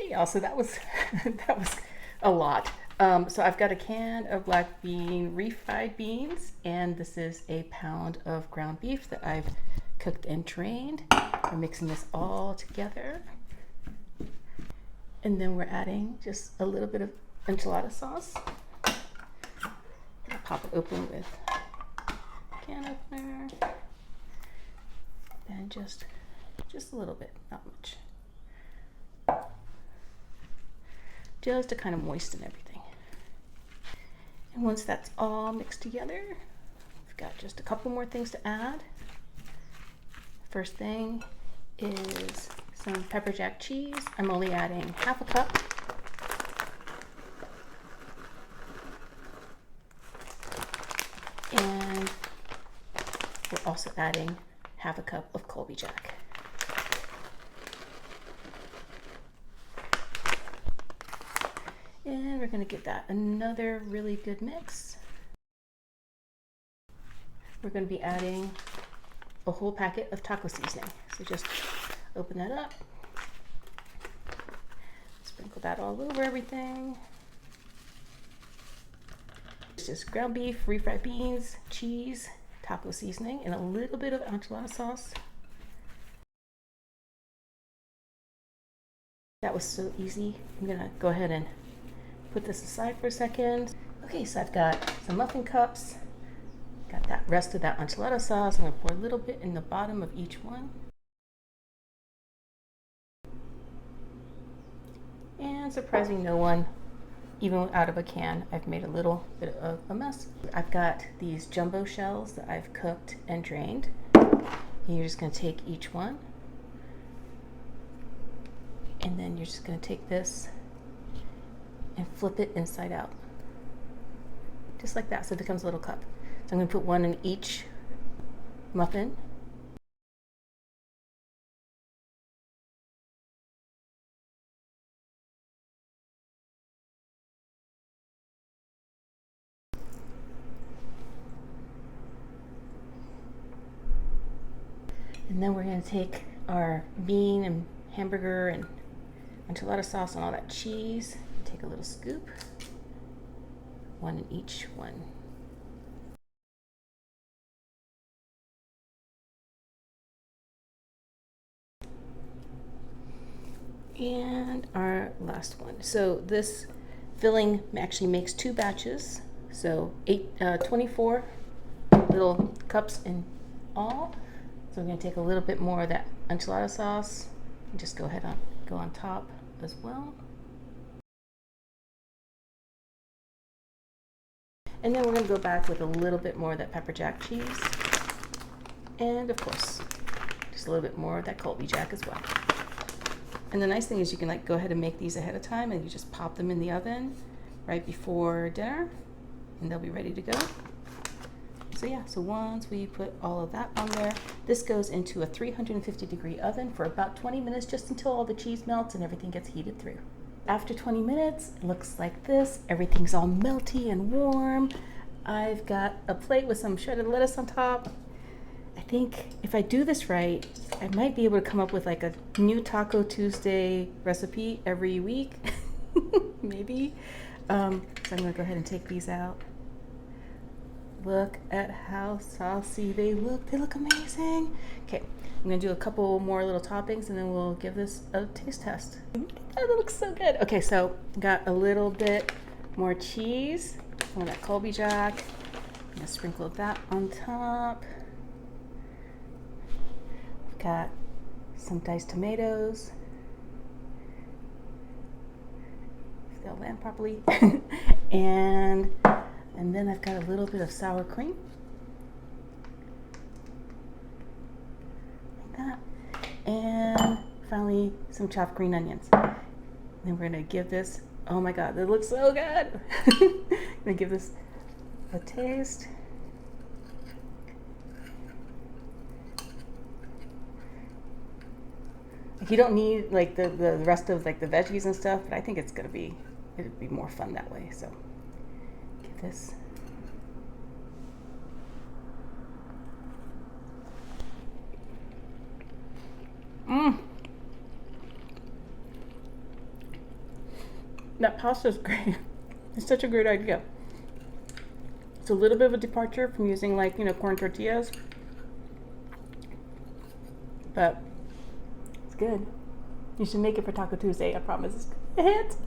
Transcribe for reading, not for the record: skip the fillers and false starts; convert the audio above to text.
Okay, y'all, so that was that was a lot. So I've got a can of black bean refried beans, and this is a pound of ground beef that I've cooked and drained. We're mixing this all together. And then we're adding just a little bit of enchilada sauce. I'll pop it open with a can opener. And just a little bit, not much. Just to kind of moisten everything. And once that's all mixed together, we've got just a couple more things to add. First thing is some pepper jack cheese. I'm only adding half a cup. And we're also adding half a cup of Colby Jack. And we're going to give that another really good mix. We're going to be adding a whole packet of taco seasoning. So just open that up, sprinkle that all over everything. It's just ground beef, refried beans, cheese, taco seasoning, and a little bit of enchilada sauce. That was so easy. I'm gonna go ahead and put this aside for a second. Okay, so I've got some muffin cups. Got that rest of that enchilada sauce. I'm gonna pour a little bit in the bottom of each one. And surprising no one, even out of a can, I've made a little bit of a mess. I've got these jumbo shells that I've cooked and drained. And you're just gonna take each one. And then you're just gonna take this and flip it inside out. Just like that, so it becomes a little cup. So I'm gonna put one in each muffin. And then we're gonna take our bean and hamburger and enchilada sauce and all that cheese, and take a little scoop, one in each one. And our last one. So this filling actually makes 2 batches, so 24 little cups in all. So we're going to take a little bit more of that enchilada sauce and just go ahead and go on top as well. And then we're going to go back with a little bit more of that pepper jack cheese. And of course, just a little bit more of that Colby Jack as well. And the nice thing is you can go ahead and make these ahead of time, and you just pop them in the oven right before dinner and they'll be ready to go. So yeah, so once we put all of that on there, this goes into a 350-degree oven for about 20 minutes, just until all the cheese melts and everything gets heated through. After 20 minutes, it looks like this. Everything's all melty and warm. I've got a plate with some shredded lettuce on top. I think if I do this right, I might be able to come up with a new Taco Tuesday recipe every week, maybe. So I'm gonna go ahead and take these out. Look at how saucy they look. They look amazing. Okay, I'm gonna do a couple more little toppings and then we'll give this a taste test. Oh, that looks so good. Okay, so got a little bit more cheese, some of that Colby Jack. I'm gonna sprinkle that on top. I've got some diced tomatoes. If they'll land properly. And then I've got a little bit of sour cream, like that. And finally, some chopped green onions. And then we're gonna give this, oh my God, that looks so good. I'm gonna give this a taste. You don't need the rest of the veggies and stuff, but I think it'd be more fun that way. So give this. That pasta is great. It's such a great idea. It's a little bit of a departure from using like, corn tortillas, but it's good. You should make it for Taco Tuesday, I promise. It's